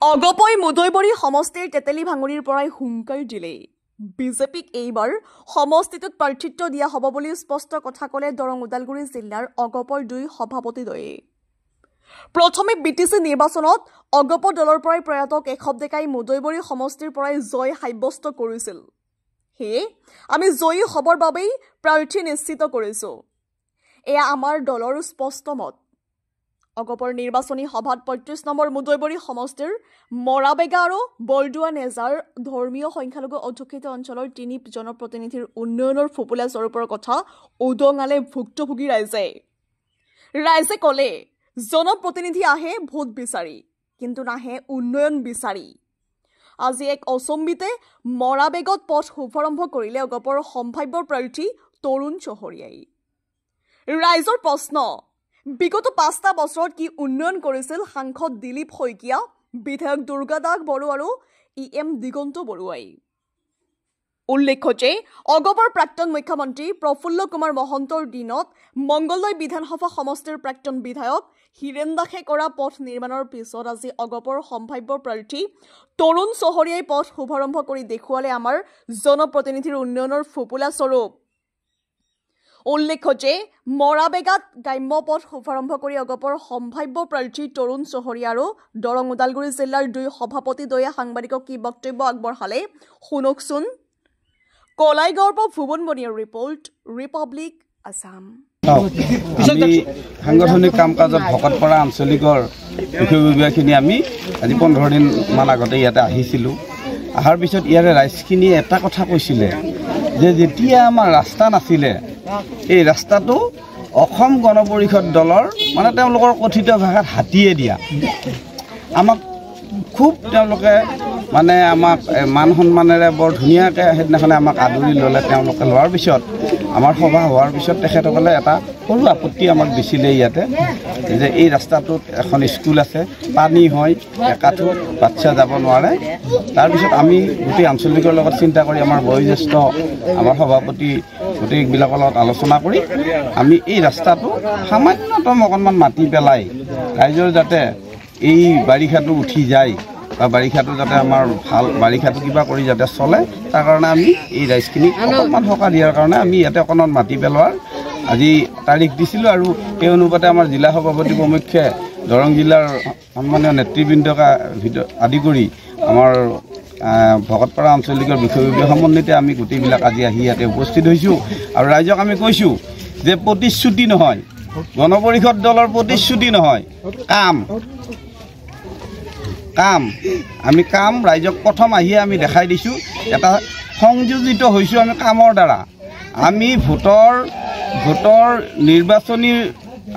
অগপই মুদৈবৰী সমষ্টিৰ তেতেলী ভাঙুৰিৰ পৰাই হুংকাৰ দিলে বিজেপিক এইবাৰ সমষ্টিটোত প্ৰাৰ্থিত্ব দিয়া হ'ব বুলি স্পষ্ট কথা ক'লে দৰং ওদালগুৰি জিলাৰ অগপৰ দুই সভাপতিদ্বয়ে প্ৰথমে বিটিসি নিৰ্বাচনত অগপ দলৰ পৰাই প্ৰয়াত কেশৱ ডেকাই মুদৈবৰী সমষ্টিৰ পৰাই জয় সাব্যস্ত কৰিছিল হে আমি জয়ী হ'বৰ বাবেই প্ৰাৰ্থী নিশ্চিত কৰিছো এয়া আমাৰ দলৰ স্পষ্ট মত অগপৰ নিৰ্বাচনী সভাত ৩৫ নম্বৰ মুদৈবৰী সমষ্টিৰ মৰাবেগা আৰু বৰদুৱা নেজাৰ ধৰ্মীয় সংখ্যালঘু অধ্যুষিত অঞ্চলৰ ৩ জনপ্ৰতিনিধিৰ উন্নয়নৰ ফুপুলা স্বৰূপৰ কথা উদঙালে ভুক্তভোগী ৰাইজে ক'লে জনপ্ৰতিনিধি আহে ভোট বিচাৰি কিন্তু নাহে উন্নয়ন বিচাৰি আজি এক অচম্বিতে মৰাবেগত পথ শুভাৰম্ভ কৰিলে অগপৰ সম্ভাৱ্য প্ৰাৰ্থী তৰুণ চহৰীয়াই ৰাইজৰ প্ৰশ্ন বিগত ৫টা বছৰত কি উন্নয়ন কৰিছিল সাংসদ দিলীপ শইকীয়া বিধায়ক দুৰ্গাদাস বড়ো আৰু ইএম দিগন্ত বৰুৱাই উল্লেখ্য যে অগপৰ প্ৰাক্তন মুখ্যমন্ত্ৰী প্ৰফুল্ল কুমাৰ মহন্তৰ দিনত মংগলদৈ বিধানসভা সমষ্টিৰ প্ৰাক্তন বিধায়ক হিৰেণ দাসে কৰা পথ নিৰ্মাণৰ পিছত আজি অগপৰ সম্ভাৱ্য প্ৰাৰ্থী তৰুণ চহৰীয়াই পথ শুভাৰম্ভ কৰি দেখুৱালে আমাৰ জনপ্ৰতিনিধিৰ উন্নয়নৰ ফুপুলা স্বৰূপ উল্লেখ্য যে মৰাবেগাত গ্ৰাম্য পথ শুভাৰম্ভ কৰি অগপৰ সম্ভাৱ্য প্ৰাৰ্থী তৰুণ চহৰীয়া আৰু দৰং ওদালগুৰি জিলাৰ দুই সভাপতিদ্বয়ে সাংবাদিকক কি বক্তব্য আগবঢ়ালে শুনকচোন কলাইগাঁৱৰ পৰা ভুৱন বনিয়াৰ ৰিপৰ্ট ৰিপাব্লিক আছাম সাংগঠনিক কাম কাজত ভকতপাৰা আঞ্চলিকৰ বিষয়ববীয়াখিনি আমি আজি 15 দিন মান আগতে ইয়াতে আহিছিলোঁ অহাৰ পিছত ইয়াৰে ৰাইজখিনি এটা কথা কৈছিলে যে যেতিয়া আমাৰ ৰাস্তা নাছিলে এই ৰাস্তাটো অসম গণ পৰিষদ দলৰ মানে তেওঁলোকৰ কথিত ভাষাত হাতীয়ে দিয়া আমাক খুব তেওঁলোকে মানে আমাক মান সন্মানেৰে বৰ ধুনীয়াকৈ সেইদিনাখনে আমাক আদৰি ল'লে তেওঁলোকে লোৱাৰ পিছত আমাৰ সভা হোৱাৰ পিছত তেখেতসকলে এটা সৰু আপত্তি আমাক দিছিলে ইয়াতে যে এই ৰাস্তাটোত এখন স্কুল আছে পানী হয় একাঠো বাচ্চা যাব নোৱাৰে তাৰপিছত আমি গোটেই আঞ্চলিকৰ লগত চিন্তা কৰি আমাৰ বয়োজ্যেষ্ঠ আমাৰ সভাপতি গোটেইবিলাকৰ লগত আলোচনা কৰি আমি এই ৰাস্তাটো সামান্যতম অকণমান মাটি পেলাই ৰাইজৰ যাতে এই বাৰিষাটো উঠি যায় বা বাৰিষাটো যাতে আমাৰ ভাল বাৰিষাটো কিবা কৰি যাতে চলে তাৰ কাৰণে আমি এই ৰাইজখিনিক অকণমান সকাহ দিয়াৰ কাৰণে আমি ইয়াতে অকণমান মাটি পেলোৱাৰ আজি তাৰিখ দিছিলোঁ আৰু এই অনুপাতে আমাৰ জিলা সভাপতি প্ৰমুখ্যে দৰং জিলাৰ সন্মানীয় নেতৃবৃন্দক আদি কৰি আমাৰ ভকতপাৰা আঞ্চলিকৰ বিষয়ববীয়া সমন্বিতে আমি গোটেইবিলাক আজি আহি ইয়াতে উপস্থিত হৈছোঁ আৰু ৰাইজক আমি কৈছোঁ যে প্ৰতিশ্ৰুতি নহয় গণ পৰিষদ দলৰ প্ৰতিশ্ৰুতি নহয় কাম আমি কাম ৰাইজক প্ৰথম আহিয়ে আমি দেখাই দিছোঁ এটা সংযোজিত হৈছোঁ আমি কামৰ দ্বাৰা আমি ভোটৰ নিৰ্বাচনী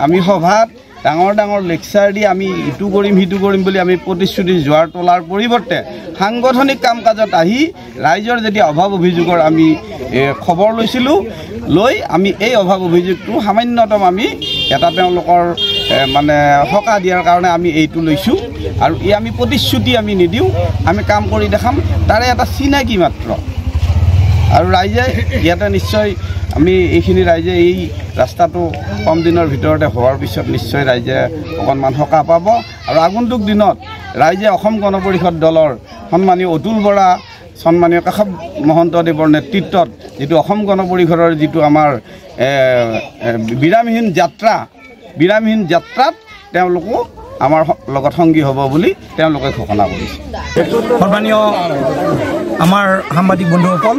আমি সভাত ডাঙৰ লেকচাৰ দি আমি ইটো কৰিম সিটো কৰিম বুলি আমি প্ৰতিশ্ৰুতি যোৱাৰ তোলাৰ পৰিৱৰ্তে সাংগঠনিক কাম কাজত আহি ৰাইজৰ যেতিয়া অভাৱ অভিযোগৰ আমি খবৰ লৈছিলোঁ লৈ আমি এই অভাৱ অভিযোগটো সামান্যতম আমি এটা তেওঁলোকৰ মানে সকাহ দিয়াৰ কাৰণে আমি এইটো লৈছোঁ আৰু এই আমি প্ৰতিশ্ৰুতি আমি নিদিওঁ আমি কাম কৰি দেখাম তাৰে এটা চিনাকি মাত্ৰ আৰু ৰাইজে ইয়াতে নিশ্চয় আমি এইখিনি ৰাইজে এই ৰাস্তাটো কম দিনৰ ভিতৰতে হোৱাৰ পিছত নিশ্চয় ৰাইজে অকণমান সকাহ পাব আৰু আগন্তুক দিনত ৰাইজে অসম গণ পৰিষদ দলৰ সন্মানীয় অতুল বৰা সন্মানীয় কেশৱ মহন্তদেৱৰ নেতৃত্বত যিটো অসম গণ পৰিষদৰ যিটো আমাৰ বিৰামহীন যাত্ৰাত তেওঁলোকো আমাৰ লগত সংগী হ'ব বুলি তেওঁলোকে ঘোষণা কৰিছে সন্মানীয় আমাৰ সাংবাদিক বন্ধুসকল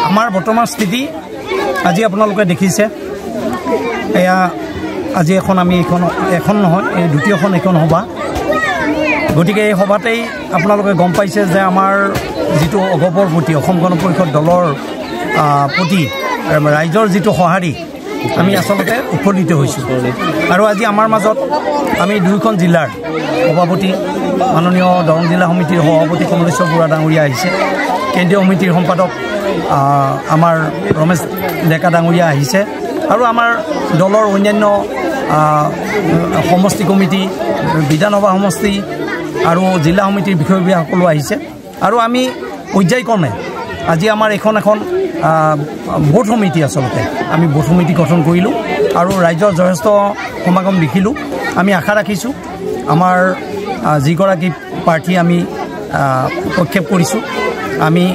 আমাৰ বৰ্তমান স্থিতি আজি আপোনালোকে দেখিছে এয়া আজি আমি এখন নহয় এই দ্বিতীয়খন এখন সভা গতিকে এই সভাতেই আপোনালোকে গম পাইছে যে আমাৰ যিটো অগপৰ প্ৰতি অসম গণ পৰিষদ দলৰ প্ৰতি ৰাইজৰ যিটো সঁহাৰি আমি আচলতে উৎফুল্লিত হৈছোঁ আৰু আজি আমাৰ মাজত আমি দুয়োখন জিলাৰ সভাপতি মাননীয় দৰং জিলা সমিতিৰ সভাপতি কমলেশ্বৰ বৰুৱা ডাঙৰীয়া আহিছে কেন্দ্ৰীয় সমিতিৰ সম্পাদক আমাৰ ৰমেশ ডেকা ডাঙৰীয়া আহিছে আৰু আমাৰ দলৰ অন্যান্য সমষ্টি কমিটি বিধানসভা সমষ্টি আৰু জিলা সমিতিৰ বিষয়ববীয়াসকলো আহিছে আৰু আমি পৰ্যায়ক্ৰমে আজি আমাৰ এখন ভোট সমিতি আচলতে আমি ভোট সমিতি গঠন কৰিলোঁ আৰু ৰাইজৰ যথেষ্ট সমাগম দেখিলোঁ আমি আশা ৰাখিছোঁ আমাৰ যিগৰাকী প্ৰাৰ্থী আমি প্ৰক্ষেপ কৰিছোঁ আমি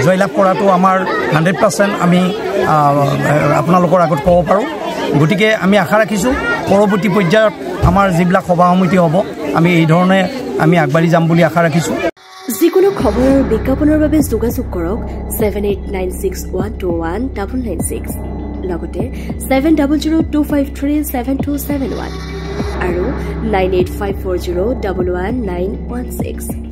জয়লাভ কৰাটো আমাৰ 100% আমি আপোনালোকৰ আগত ক'ব পাৰোঁ গতিকে আমি আশা ৰাখিছোঁ পৰৱৰ্তী পৰ্যায়ত আমাৰ যিবিলাক সভা সমিতি হ'ব আমি এই ধৰণে আমি আগবাঢ়ি যাম বুলি আশা ৰাখিছোঁ যিকোনো খবৰ আৰু বিজ্ঞাপনৰ বাবে যোগাযোগ কৰক 7896121996 লগতে 7002537271 আৰু 9854011916